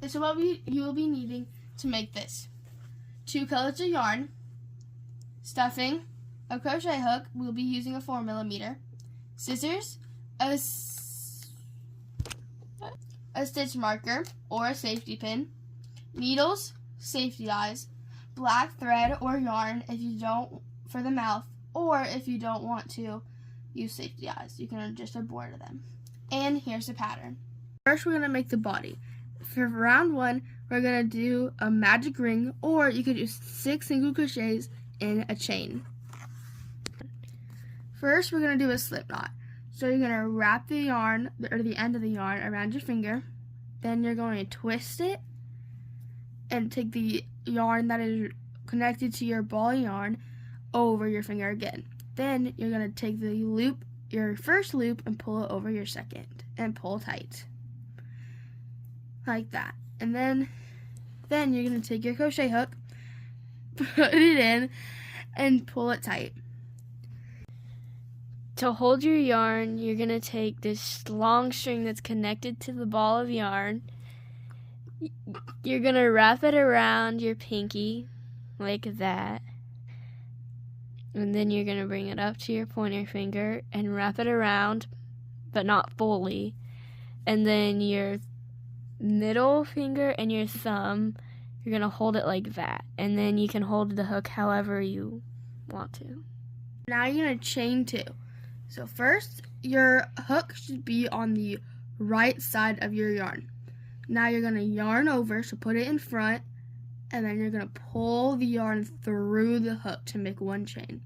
So what you will be needing to make this: 2 colors of yarn, stuffing, a crochet hook, we'll be using a 4mm, scissors, a stitch marker or a safety pin, needles, safety eyes, black thread or yarn if you don't for the mouth, or if you don't want to use safety eyes, you can just embroider them. And here's the pattern. First, we're going to make the body. For round 1, we're going to do a magic ring, or you could do 6 single crochets in a chain. First, we're going to do a slip knot. So you're going to wrap the yarn, or the end of the yarn, around your finger. Then you're going to twist it and take the yarn that is connected to your ball of yarn over your finger again. Then you're going to take the loop, your first loop, and pull it over your second and pull tight. Like that. And then you're going to take your crochet hook, put it in, and pull it tight. To hold your yarn, you're going to take this long string that's connected to the ball of yarn. You're going to wrap it around your pinky like that. And then you're going to bring it up to your pointer finger and wrap it around, but not fully. And then your middle finger and your thumb, you're going to hold it like that. And then you can hold the hook however you want to. Now you're going to chain 2. So first, your hook should be on the right side of your yarn. Now you're going to yarn over, so put it in front, and then you're going to pull the yarn through the hook to make 1 chain.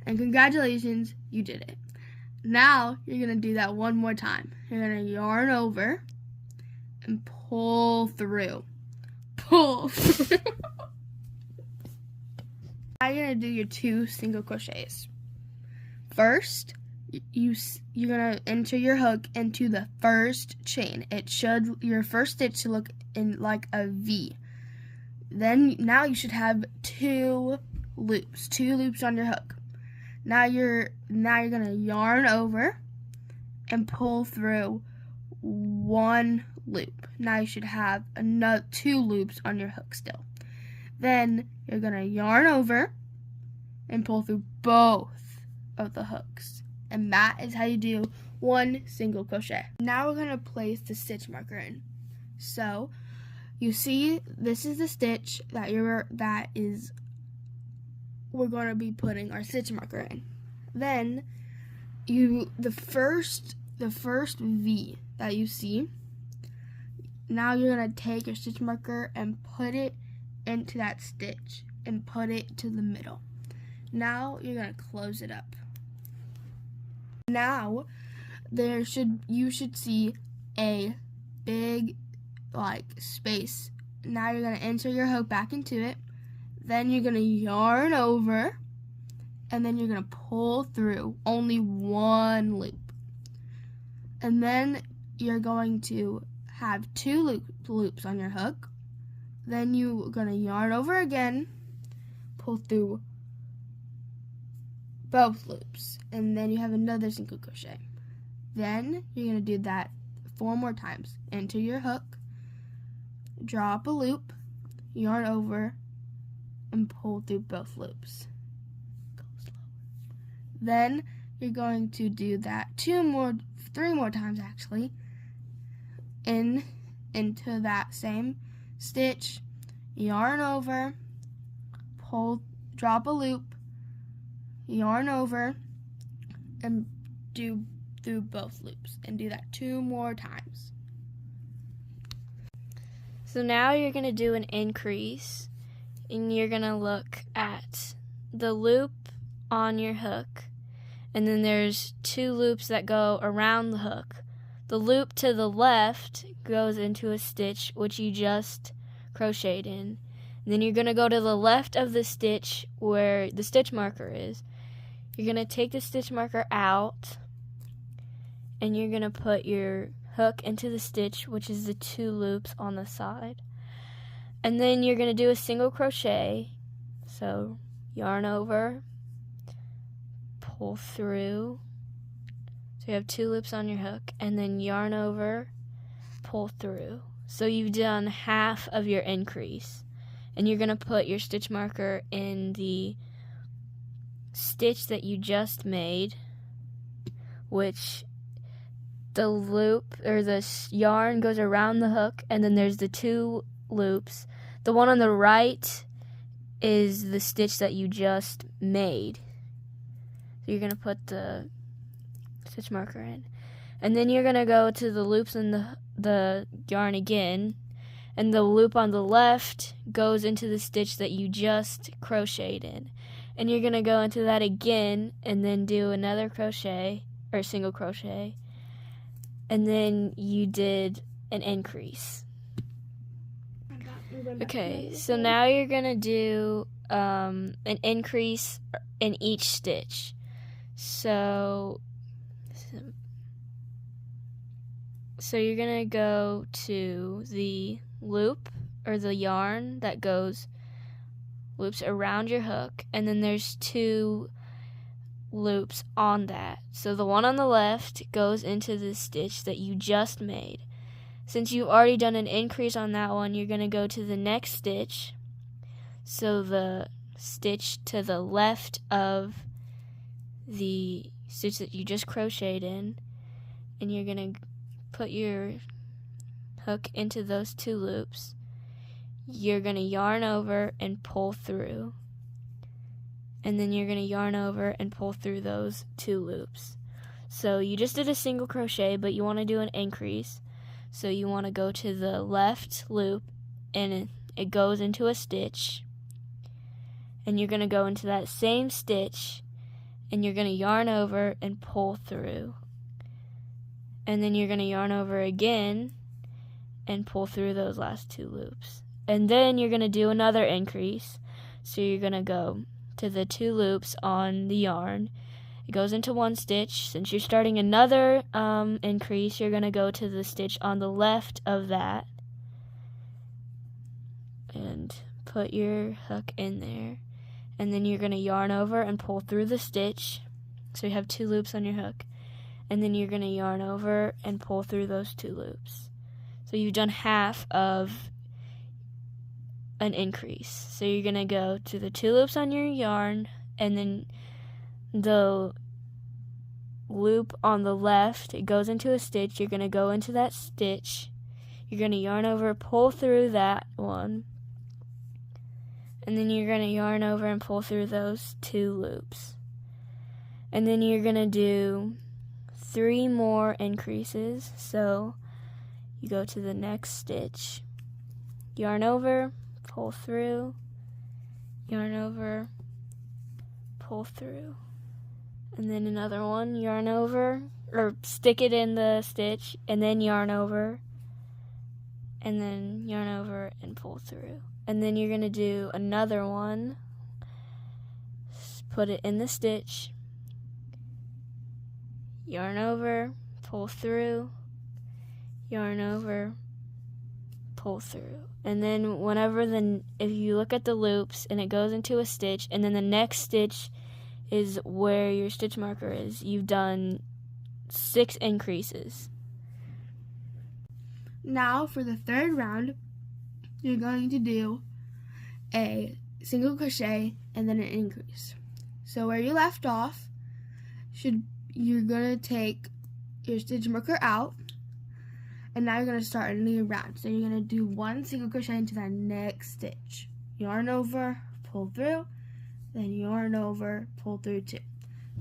And congratulations, you did it. Now you're going to do that 1 more time. You're going to yarn over and pull through. Pull through. Now you're going to do your 2 single crochets. First, you're going to enter your hook into the first chain. Your first stitch should look in like a V. Then now you should have 2 loops on your hook. Now you're going to yarn over and pull through 1 loop. Now you should have another 2 loops on your hook still. Then you're going to yarn over and pull through both of the hooks. And that is how you do 1 single crochet. Now we're going to place the stitch marker in. So you see, this is the stitch that we're going to be putting our stitch marker in. Then the first V that you see, now you're going to take your stitch marker and put it into that stitch and put it to the middle. Now you're going to close it up. Now you should see a big space. Now you're going to insert your hook back into it. Then you're going to yarn over, and then you're going to pull through only 1 loop. And then you're going to have 2 loops on your hook. Then you're going to yarn over again, pull through both loops, and then you have another single crochet. Then you're going to do that 4 more times. Enter your hook, drop a loop, yarn over, and pull through both loops. Go slower. Then you're going to do that 3 more times actually, into that same stitch, yarn over, pull, drop a loop, yarn over, and do through both loops, and do that 2 more times. So now you're going to do an increase, and you're going to look at the loop on your hook, and then there's 2 loops that go around the hook. The loop to the left goes into a stitch which you just crocheted in. And then you're going to go to the left of the stitch where the stitch marker is. You're going to take the stitch marker out, and you're going to put your hook into the stitch, which is the 2 loops on the side. And then you're going to do a single crochet. So yarn over, pull through. So you have 2 loops on your hook, and then yarn over, pull through. So you've done half of your increase. And you're going to put your stitch marker in the stitch that you just made, which the loop or the yarn goes around the hook, and then there's the 2 loops. The one on the right is the stitch that you just made. So you're going to put the stitch marker in. And then you're going to go to the loops in the yarn again, and the loop on the left goes into the stitch that you just crocheted in. And you're going to go into that again and then do another crochet or single crochet. And then you did an increase. Okay, so now you're going to do an increase in each stitch. So you're going to go to the loop or the yarn that loops around your hook, and then there's 2 loops on that. So the one on the left goes into the stitch that you just made. Since you've already done an increase on that one, you're going to go to the next stitch. So the stitch to the left of the stitch that you just crocheted in, and you're going to put your hook into those 2 loops. You're going to yarn over and pull through, and then you're going to yarn over and pull through those 2 loops. So you just did a single crochet, but you want to do an increase. So you want to go to the left loop, and it goes into a stitch, and you're going to go into that same stitch, and you're going to yarn over and pull through. And then you're going to yarn over again and pull through those last 2 loops. And then you're going to do another increase. So you're going to go to the 2 loops on the yarn. It goes into 1 stitch. Since you're starting another increase, you're going to go to the stitch on the left of that and put your hook in there. And then you're going to yarn over and pull through the stitch. So you have 2 loops on your hook. And then you're going to yarn over and pull through those 2 loops. So you've done half of an increase. So you're going to go to the 2 loops on your yarn, and then the loop on the left, it goes into a stitch. You're going to go into that stitch. You're going to yarn over, pull through that one, and then you're going to yarn over and pull through those 2 loops. And then you're going to do 3 more increases. So you go to the next stitch, yarn over, pull through, yarn over, pull through, and then another one, yarn over, or stick it in the stitch, and then yarn over, and then yarn over and pull through. And then you're going to do another one, put it in the stitch, yarn over, pull through, yarn over, pull through. And then if you look at the loops and it goes into a stitch, and then the next stitch is where your stitch marker is, you've done 6 increases. Now for the 3rd round, you're going to do a single crochet and then an increase. So where you left off, you're going to take your stitch marker out, and now you're going to start a new round. So you're going to do 1 single crochet into that next stitch. Yarn over, pull through, then yarn over, pull through 2.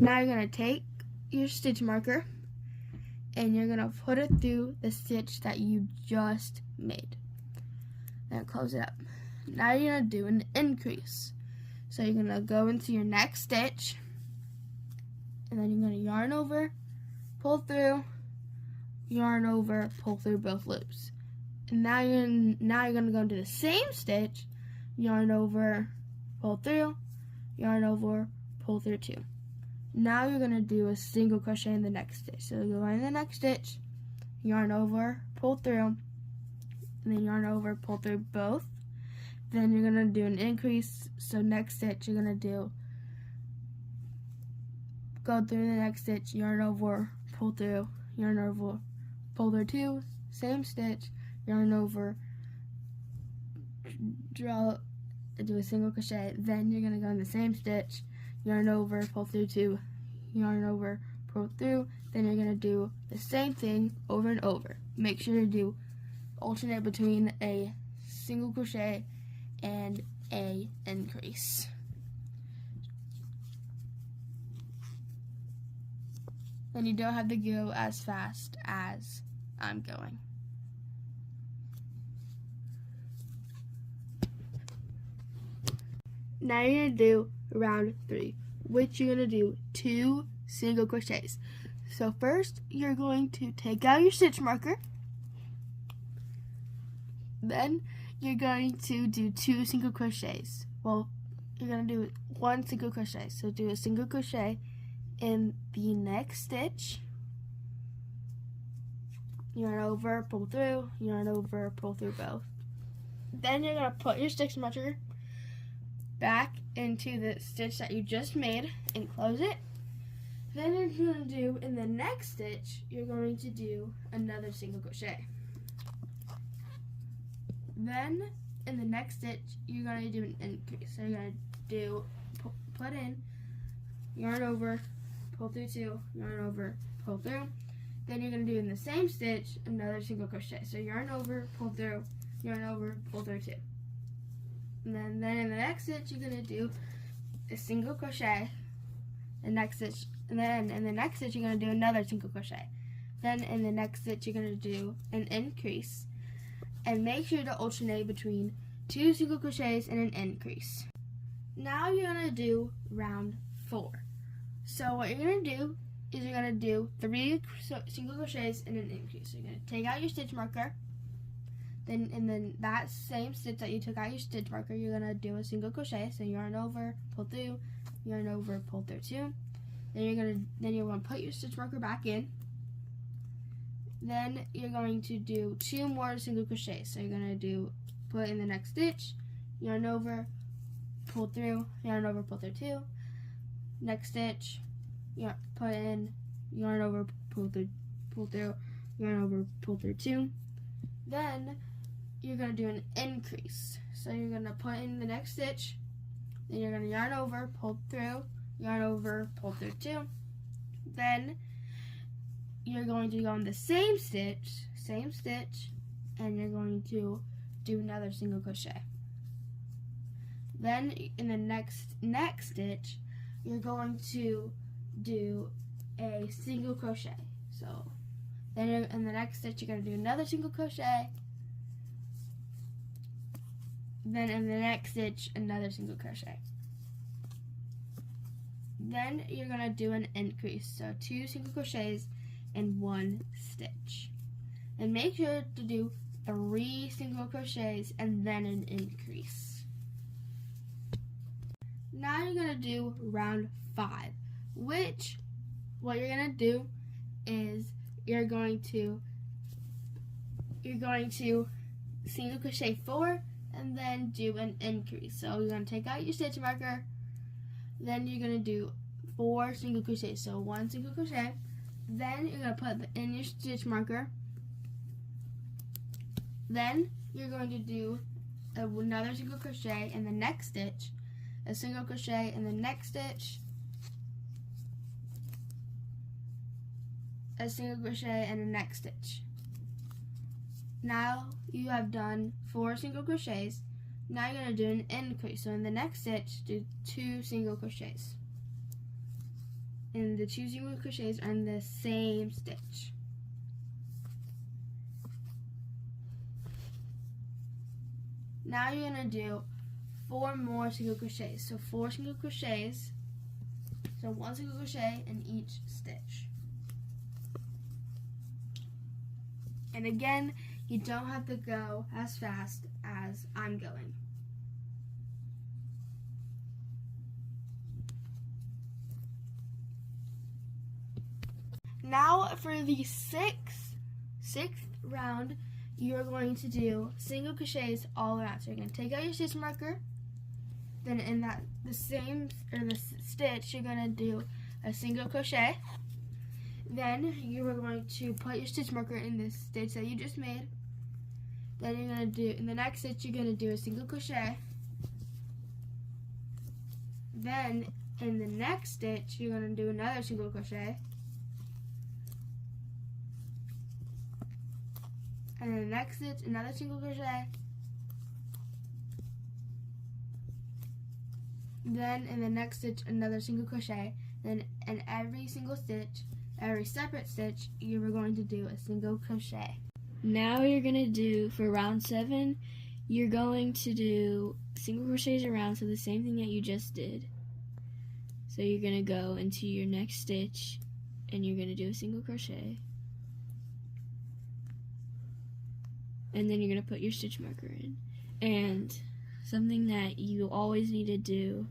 Now you're going to take your stitch marker and you're going to put it through the stitch that you just made. And close it up. Now you're going to do an increase. So you're going to go into your next stitch, and then you're going to yarn over, pull through, yarn over, pull through both loops. And now you're going to go into the same stitch, yarn over, pull through, yarn over, pull through 2. Now you're going to do a single crochet in the next stitch. So you go in the next stitch, yarn over, pull through, and then yarn over, pull through both. Then you're going to do an increase. So next stitch you're going to go through the next stitch, yarn over, pull through, yarn over, pull through 2, same stitch, yarn over, do a single crochet. Then you're going to go in the same stitch, yarn over, pull through 2, yarn over, pull through. Then you're going to do the same thing over and over. Make sure to alternate between a single crochet and a increase. And you don't have to go as fast as I'm going. Now you're going to do round 3, which you're going to do 2 single crochets. So first, you're going to take out your stitch marker. Then you're going to do 2 single crochets. Well, you're going to do 1 single crochet. So do a single crochet in the next stitch. Yarn over, pull through, yarn over, pull through both. Then you're going to put your stitch marker back into the stitch that you just made and close it. Then you're going to do, in the next stitch, you're going to do another single crochet. Then in the next stitch, you're going to do an increase. So you're going to do, put in, yarn over, pull through 2, yarn over, pull through. Then you're going to do in the same stitch another single crochet. So yarn over, pull through, yarn over, pull through 2. And then in the next stitch, you're going to do a single crochet. The next stitch, and then in the next stitch, you're going to do another single crochet. Then in the next stitch, you're going to do an increase. And make sure to alternate between 2 single crochets and an increase. Now you're going to do round 4. So what you're going to do is you're going to do 3 single crochets and an increase. So you're going to take out your stitch marker. Then in that same stitch that you took out your stitch marker, you're going to do a single crochet. So yarn over, pull through, yarn over, pull through 2. Then you're going to put your stitch marker back in. Then you're going to do 2 more single crochets. So you're going to put in the next stitch, yarn over, pull through, yarn over, pull through 2. Next stitch, put in, yarn over, pull through, yarn over, pull through 2. Then you're going to do an increase. So you're going to put in the next stitch, then you're going to yarn over, pull through, yarn over, pull through 2. Then you're going to go in the same stitch, and you're going to do another single crochet. Then in the next stitch, you're going to do a single crochet. So then in the next stitch, you're going to do another single crochet. Then in the next stitch, another single crochet. Then you're going to do an increase. So 2 single crochets and 1 stitch. And make sure to do 3 single crochets and then an increase. Now you're going to do round 5, which what you're going to do is you're going to single crochet 4 and then do an increase. So you're going to take out your stitch marker, then you're going to do 4 single crochets. So 1 single crochet, then you're going to put in your stitch marker, then you're going to do another single crochet in the next stitch, a single crochet in the next stitch, a single crochet in the next stitch. Now you have done 4 single crochets. Now you're going to do an increase. So in the next stitch, do 2 single crochets. And the 2 single crochets are in the same stitch. Now you're going to do 4 more single crochets. So 4 single crochets. So 1 single crochet in each stitch. And again, you don't have to go as fast as I'm going. Now for the sixth round, you're going to do single crochets all around. So you're going to take out your stitch marker, then in the stitch, you're going to do a single crochet. Then you are going to put your stitch marker in the stitch that you just made. Then you're gonna do, in the next stitch, you're gonna do a single crochet. Then in the next stitch, you're gonna do another single crochet. And in the next stitch, another single crochet. Then in the next stitch, another single crochet. Then in every single stitch, every separate stitch, you are going to do a single crochet. Now you're going to do, for round 7, you're going to do single crochets around, so the same thing that you just did. So you're going to go into your next stitch and you're going to do a single crochet. And then you're going to put your stitch marker in. And something that you always need to do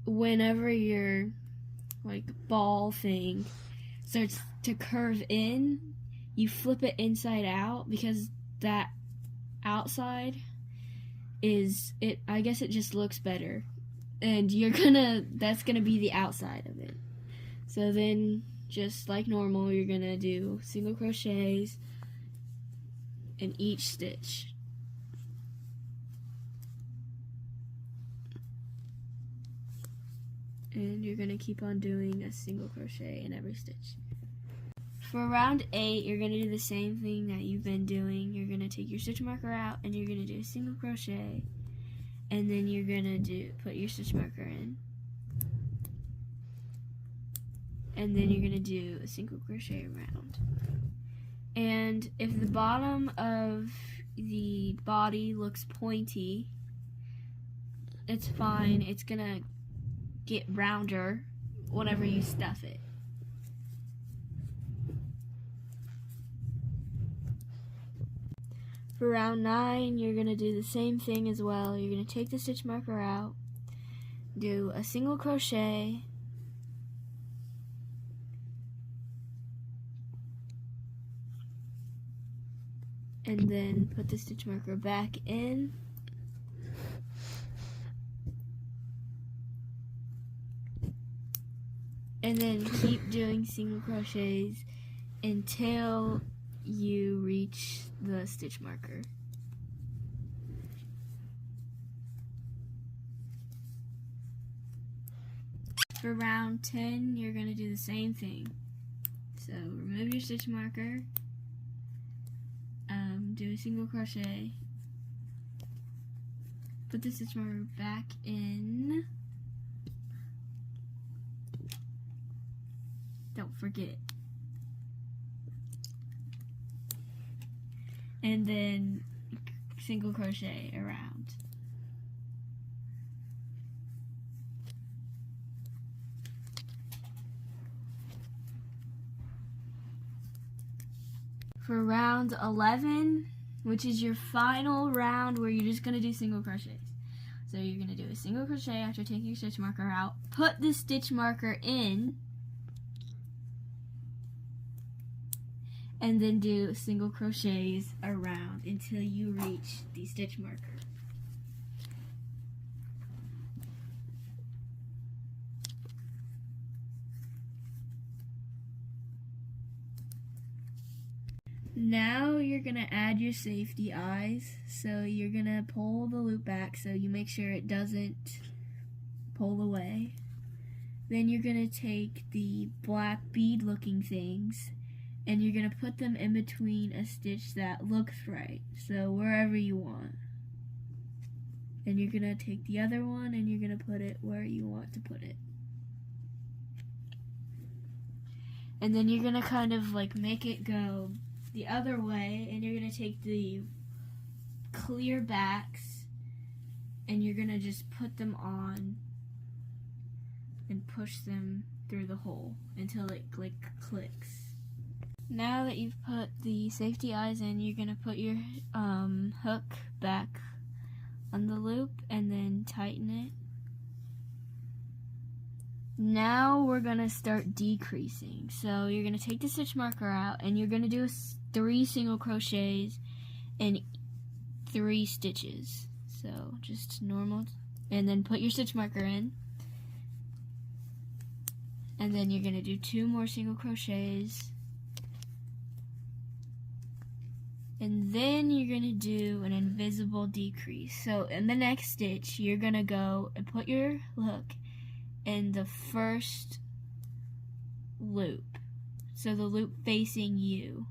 whenever your like ball thing starts to curve in, you flip it inside out, because that outside is it, I guess it just looks better, and that's gonna be the outside of it. So then, just like normal, you're gonna do single crochets in each stitch. And you're going to keep on doing a single crochet in every stitch. For round 8, you're going to do the same thing that you've been doing. You're going to take your stitch marker out and you're going to do a single crochet, and then you're going to put your stitch marker in, and then you're going to do a single crochet around. And if the bottom of the body looks pointy, it's fine. It's going to get rounder whenever you stuff it. For round 9, you're going to do the same thing as well. You're going to take the stitch marker out, do a single crochet, and then put the stitch marker back in. And then keep doing single crochets until you reach the stitch marker. For round 10, you're going to do the same thing. So remove your stitch marker, do a single crochet, put the stitch marker back in. Don't forget. And then single crochet around. For round 11, which is your final round where you're just going to do single crochets. So you're going to do a single crochet after taking your stitch marker out, put the stitch marker in, and then do single crochets around until you reach the stitch marker. Now you're going to add your safety eyes. So you're going to pull the loop back so you make sure it doesn't pull away. Then you're going to take the black bead looking things and you're going to put them in between a stitch that looks right, so wherever you want. And you're going to take the other one and you're going to put it where you want to put it. And then you're going to kind of like make it go the other way, and you're going to take the clear backs and you're going to just put them on and push them through the hole until it clicks. Now that you've put the safety eyes in, you're going to put your hook back on the loop and then tighten it. Now we're going to start decreasing. So you're going to take the stitch marker out and you're going to do 3 single crochets in 3 stitches. So just normal. And then put your stitch marker in. And then you're going to do 2 more single crochets. And then you're going to do an invisible decrease. So in the next stitch, you're going to go and put your hook in the first loop. So the loop facing you.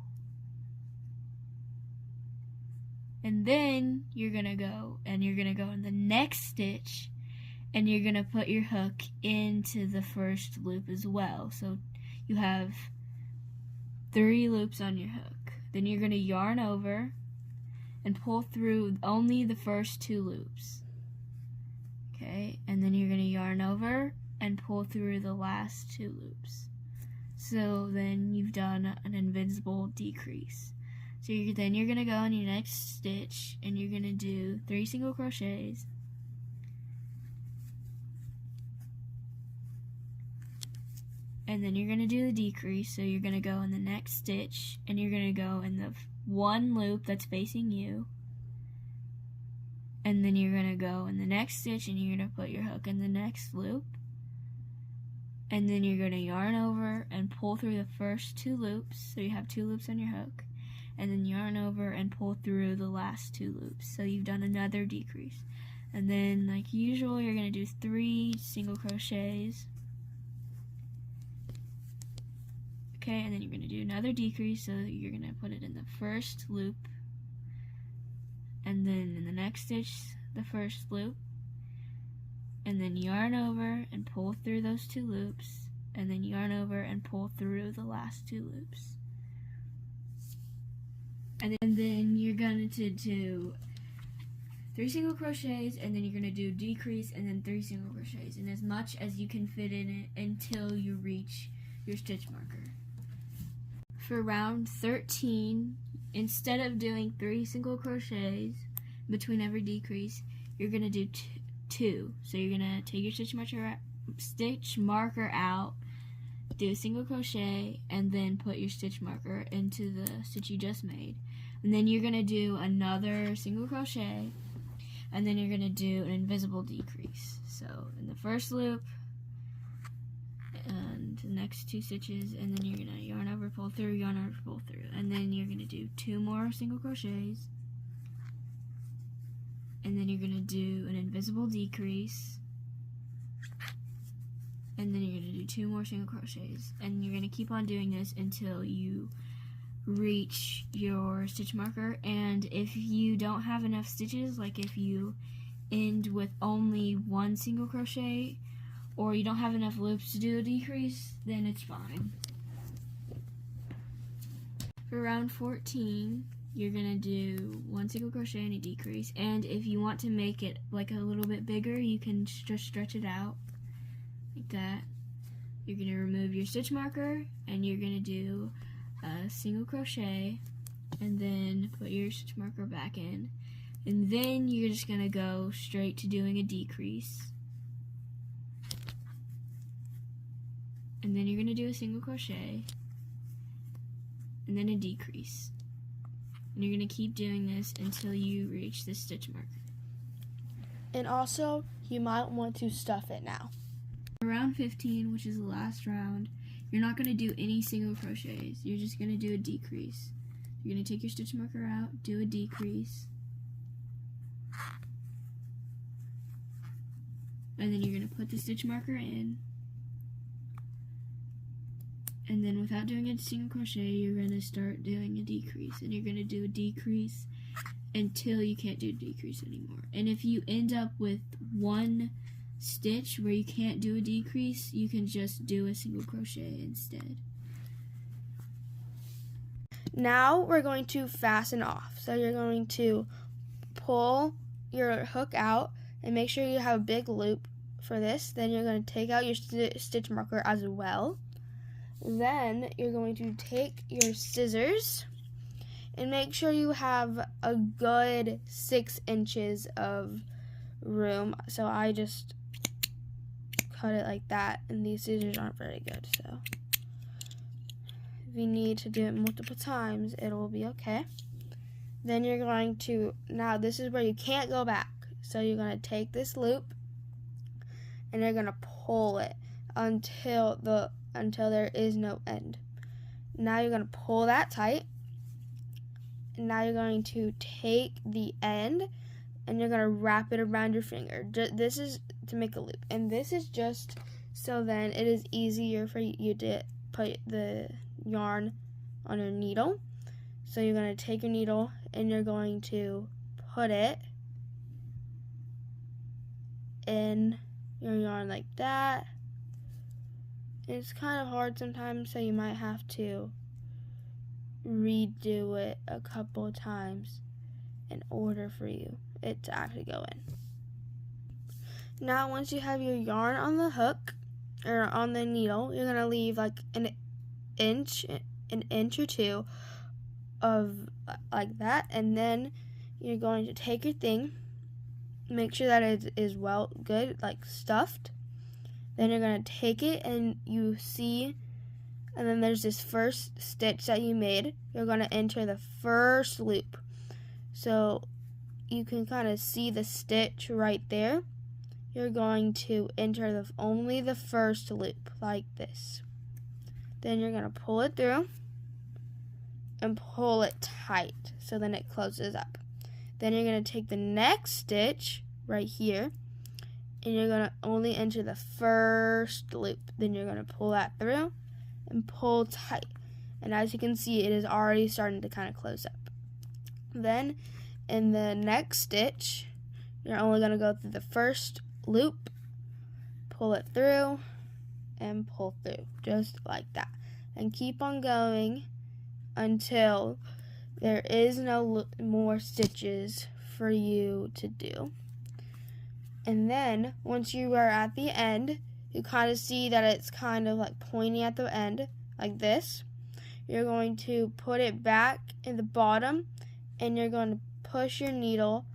And then you're going to go in the next stitch and you're going to put your hook into the first loop as well. So you have 3 loops on your hook. Then you're going to yarn over and pull through only the first 2 loops. Okay, and then you're going to yarn over and pull through the last 2 loops. So then you've done an invisible decrease. So then you're going to go in your next stitch and you're going to do 3 single crochets. And then you're going to do the decrease, so you're going to go in the next stitch, and you're going to go in the one loop that's facing you. And then you're going to go in the next stitch, and you're going to put your hook in the next loop. And then you're going to yarn over and pull through the first 2 loops, so you have 2 loops on your hook. And then yarn over and pull through the last 2 loops, so you've done another decrease. And then, like usual, you're going to do 3 single crochets. Okay, and then you're going to do another decrease, so you're going to put it in the first loop, and then in the next stitch, the first loop, and then yarn over and pull through those 2 loops, and then yarn over and pull through the last 2 loops. And then you're going to do 3 single crochets, and then you're going to do decrease, and then 3 single crochets, and as much as you can fit in it until you reach your stitch marker. For round 13, instead of doing 3 single crochets between every decrease, you're going to do 2. So you're going to take your stitch marker out, do a single crochet, and then put your stitch marker into the stitch you just made. And then you're going to do another single crochet, and then you're going to do an invisible decrease. So in the first loop, and the next 2 stitches, and then you're going to yarn over, pull through, yarn over, pull through, and then you're going to do 2 more single crochets, and then you're going to do an invisible decrease, and then you're going to do 2 more single crochets, and you're going to keep on doing this until you reach your stitch marker. And if you don't have enough stitches, like if you end with only 1 single crochet, or you don't have enough loops to do a decrease, then it's fine. For round 14, you're going to do 1 single crochet and a decrease, and if you want to make it like a little bit bigger, you can just stretch it out like that. You're going to remove your stitch marker, and you're going to do a single crochet, and then put your stitch marker back in, and then you're just going to go straight to doing a decrease. And then you're going to do a single crochet, and then a decrease. And you're going to keep doing this until you reach the stitch marker. And also, you might want to stuff it now. Round 15, which is the last round, you're not going to do any single crochets. You're just going to do a decrease. You're going to take your stitch marker out, do a decrease, and then you're going to put the stitch marker in. And then without doing a single crochet, you're going to start doing a decrease. And you're going to do a decrease until you can't do a decrease anymore. And if you end up with 1 stitch where you can't do a decrease, you can just do a single crochet instead. Now we're going to fasten off. So you're going to pull your hook out and make sure you have a big loop for this. Then you're going to take out your stitch marker as well. Then you're going to take your scissors and make sure you have a good 6 inches of room. So I just cut it like that, and these scissors aren't very good, so if you need to do it multiple times, it will be okay. Then you're going to, now this is where you can't go back, so you're going to take this loop and you're going to pull it until there is no end. Now you're going to pull that tight, now you're going to take the end and you're going to wrap it around your finger. This is to make a loop, and this is just so then it is easier for you to put the yarn on your needle. So you're going to take your needle and you're going to put it in your yarn like that. It's kind of hard sometimes, so you might have to redo it a couple times in order for it to actually go in. Now once you have your yarn on the hook or on the needle, you're going to leave like an inch or two of like that, and then you're going to take your thing, make sure that it is well good, like stuffed. Then you're going to take it and you see, and then there's this first stitch that you made. You're going to enter the first loop. So you can kind of see the stitch right there. You're going to enter only the first loop like this. Then you're going to pull it through and pull it tight so then it closes up. Then you're going to take the next stitch right here and you're going to only enter the first loop. Then you're going to pull that through and pull tight. And as you can see, it is already starting to kind of close up. Then in the next stitch, you're only going to go through the first loop, pull it through, and pull through, just like that. And keep on going until there is no more stitches for you to do. And then once you are at the end, you kind of see that it's kind of like pointy at the end, like this. You're going to put it back in the bottom and you're going to push your needle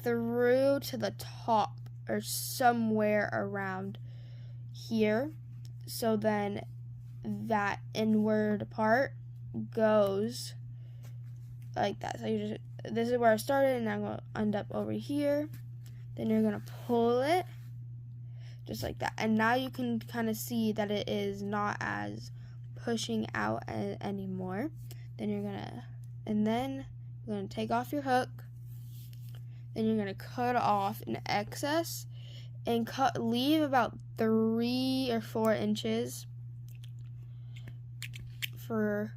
through to the top or somewhere around here. So then that inward part goes like that. So this is where I started, and I'm going to end up over here. Then you're going to pull it just like that. And now you can kind of see that it is not as pushing out anymore. Then you're going to take off your hook. Then you're going to cut off an excess and leave about 3 or 4 inches for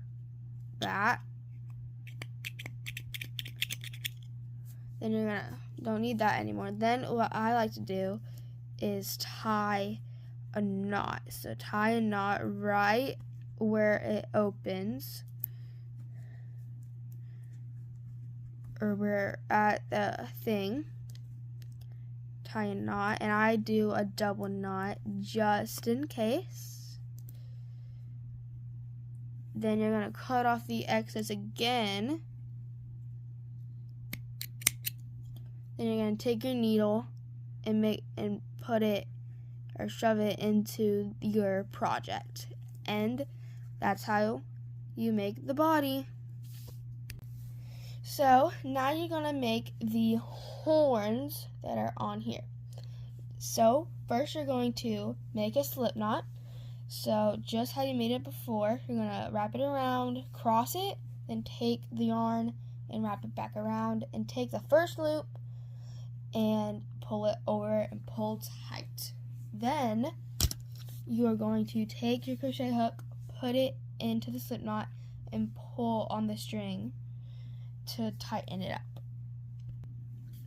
that. Then you're don't need that anymore. Then what I like to do is tie a knot. So tie a knot right where it opens, or where at the thing. Tie a knot, and I do a double knot just in case. Then you're going to cut off the excess again. Then you're going to take your needle and put it or shove it into your project. And that's how you make the body. So now you're going to make the horns that are on here. So first you're going to make a slip knot. So just how you made it before, you're going to wrap it around, cross it, then take the yarn and wrap it back around and take the first loop and pull it over and pull tight. Then you are going to take your crochet hook, put it into the slip knot, and pull on the string to tighten it up.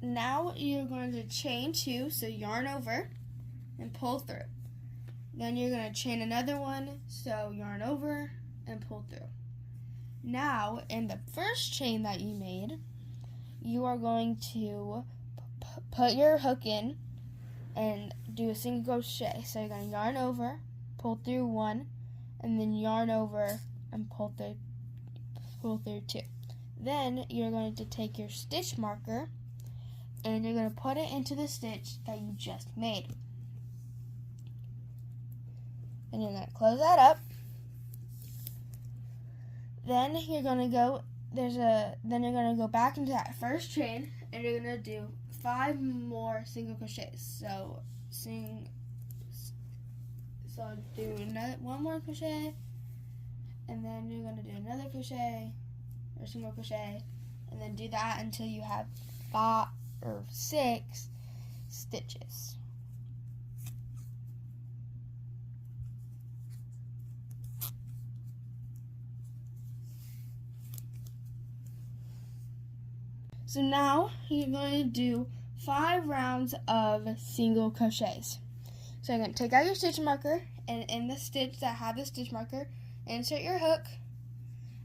Now you're going to chain 2, so yarn over and pull through. Then you're going to chain another one, so yarn over and pull through. Now in the first chain that you made, you are going to put your hook in and do a single crochet. So you're going to yarn over, pull through 1, and then yarn over and pull through 2. Then you're going to take your stitch marker and you're going to put it into the stitch that you just made. Then you're going to close that up. Then you're going to go back into that first chain and you're going to do 5 more single crochets. So do one more crochet, and then you're going to do another crochet or single crochet, and then do that until you have 5 or 6 stitches. So now you're going to do 5 rounds of single crochets. So you're going to take out your stitch marker, and in the stitch that had the stitch marker, insert your hook,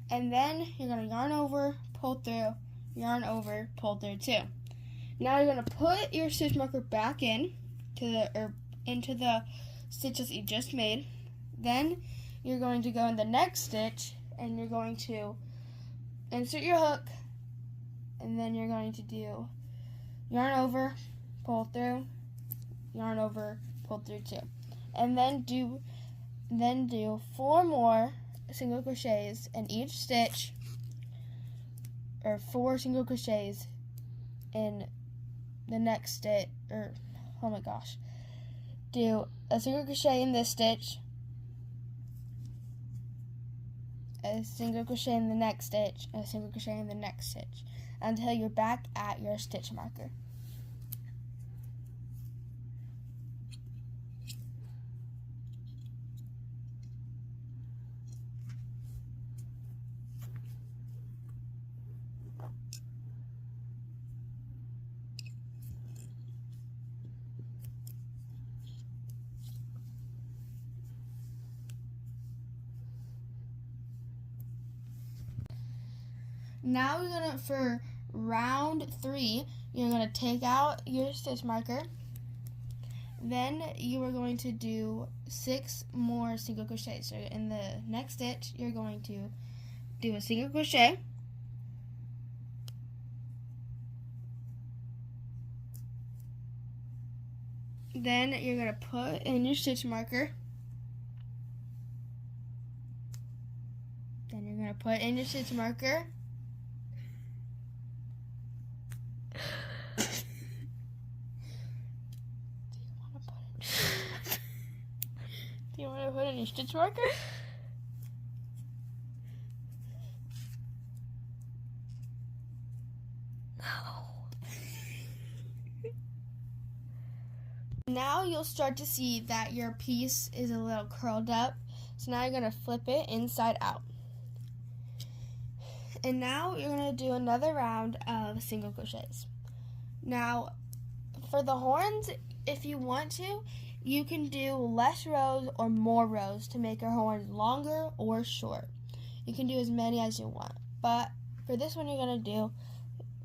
and then you're going to yarn over, pull through, yarn over, pull through too. Now you're going to put your stitch marker back into the stitches you just made. Then you're going to go in the next stitch, and you're going to insert your hook, and then you're going to do yarn over, pull through, yarn over, pull through too. And then do 4 more single crochets in each stitch, or 4 single crochets in the next stitch, do a single crochet in this stitch, a single crochet in the next stitch, and a single crochet in the next stitch, until you're back at your stitch marker. Now for round 3, you're gonna take out your stitch marker. Then you are going to do 6 more single crochets. So in the next stitch, you're going to do a single crochet. Then you're gonna put in your stitch marker. Then you're gonna put in your stitch marker. Do you want to put in your stitch marker? No. Now you'll start to see that your piece is a little curled up. So now you're going to flip it inside out. And now you're going to do another round of single crochets. Now, for the horns, if you want to, you can do less rows or more rows to make your horns longer or short. You can do as many as you want. But for this one, you're going to do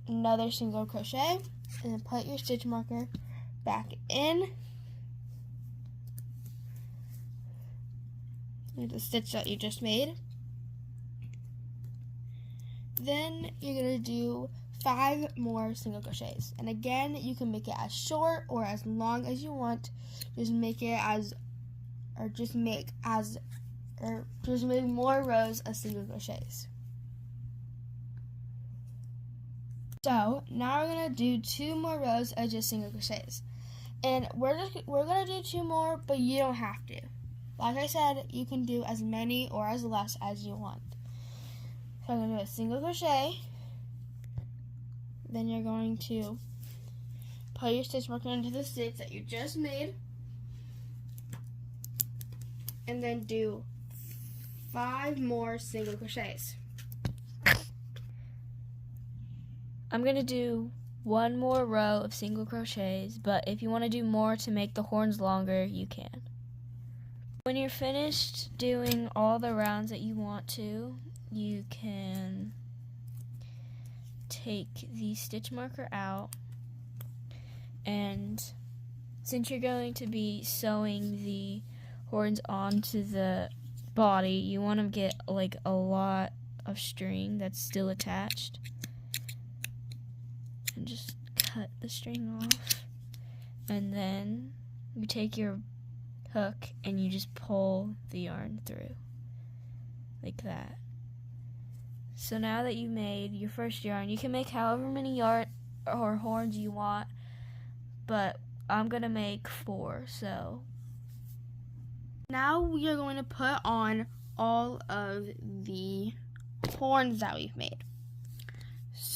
another single crochet and then put your stitch marker back in the stitch that you just made. Then you're going to do 5 more single crochets. And again, you can make it as short or as long as you want. Just make more rows of single crochets. So now we're gonna do 2 more rows of just single crochets. And we're gonna do 2 more, but you don't have to. Like I said, you can do as many or as less as you want. So I'm gonna do a single crochet. Then you're going to put your stitch marker into the stitch that you just made, and then do 5 more single crochets. I'm going to do 1 more row of single crochets, but if you want to do more to make the horns longer, you can. When you're finished doing all the rounds that you want to, you can take the stitch marker out, and since you're going to be sewing the horns onto the body, you want to get like a lot of string that's still attached, and just cut the string off, and then you take your hook and you just pull the yarn through like that. So now that you made your first yarn, you can make however many yarn or horns you want, but I'm gonna make 4. So now we are going to put on all of the horns that we've made.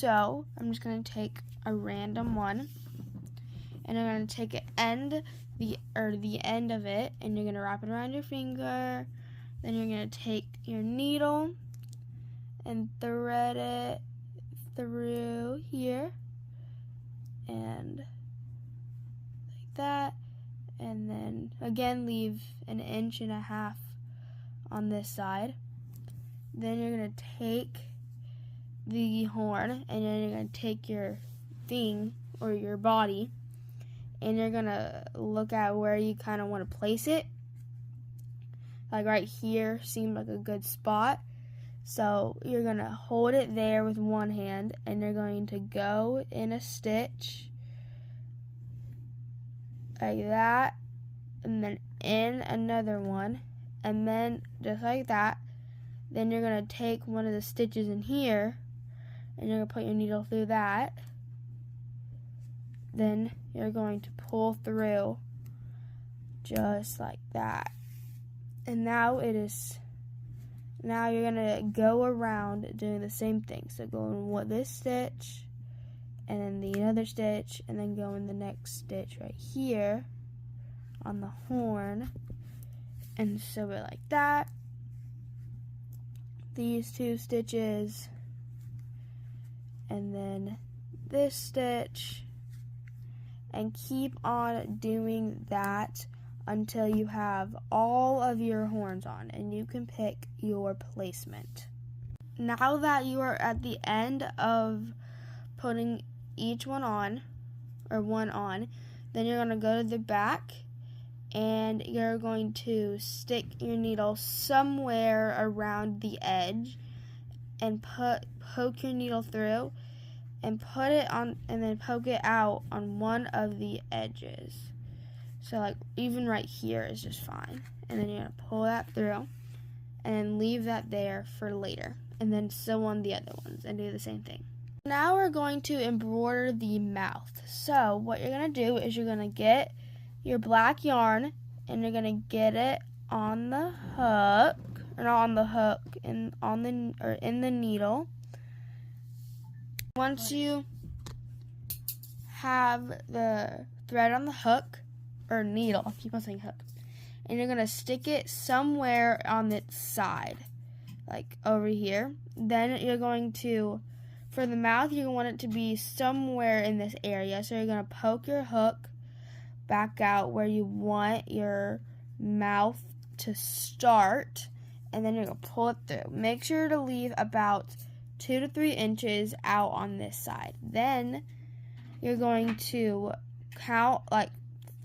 So I'm just going to take a random one, and I'm going to take the end of it, and you're going to wrap it around your finger. Then you're going to take your needle and thread it through here, and like that. And then again leave 1.5 inches on this side. Then you're going to take the horn, and then you're going to take your thing or your body, and you're going to look at where you kind of want to place it. Like right here seemed like a good spot. So you're going to hold it there with one hand, and you're going to go in a stitch like that, and then in another one, and then just like that. Then you're going to take one of the stitches in here, and you're going to put your needle through that. Then you're going to pull through just like that. And now you're going to go around doing the same thing. So go in this stitch, and then the other stitch, and then go in the next stitch right here on the horn, and sew it like that. These 2 stitches, and then this stitch, and keep on doing that until you have all of your horns on, and you can pick your placement. Now that you are at the end of putting each one on, then you're going to go to the back, and you're going to stick your needle somewhere around the edge, and poke your needle through, and put it on, and then poke it out on one of the edges. So like even right here is just fine. And then you're going to pull that through, and then leave that there for later, and then sew on the other ones and do the same thing. Now we're going to embroider the mouth. So what you're going to do is you're going to get your black yarn, and you're going to get it on the hook, or not on the hook, in the needle. Once you have the thread on the hook, or needle, I keep on saying hook, and you're going to stick it somewhere on its side, like over here. Then you're going to, for the mouth, you want it to be somewhere in this area, so you're going to poke your hook back out where you want your mouth to start, and then you're going to pull it through. Make sure to leave about 2 to 3 inches out on this side. Then you're going to count like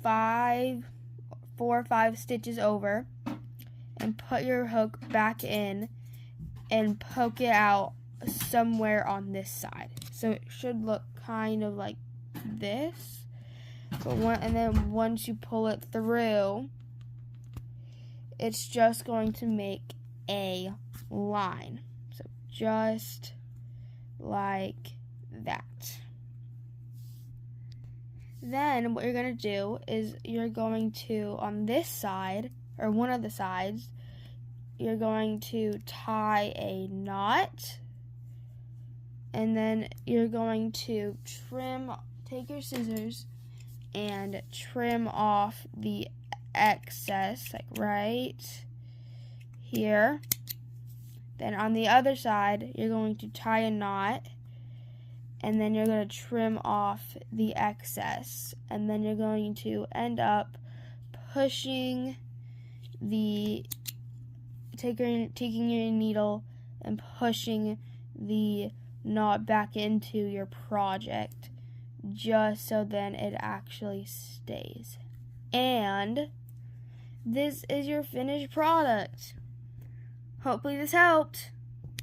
4 or 5 stitches over, and put your hook back in and poke it out somewhere on this side. So it should look kind of like this. And then once you pull it through, it's just going to make a line. So just like that. Then what you're going to do is you're going to, on this side, or one of the sides, you're going to tie a knot, and then you're going to take your scissors and trim off the excess, like right here. Then on the other side, you're going to tie a knot, and then you're going to trim off the excess, and then you're going to end up pushing taking your needle and pushing the knot back into your project, just so then it actually stays. And this is your finished product. Hopefully this helped.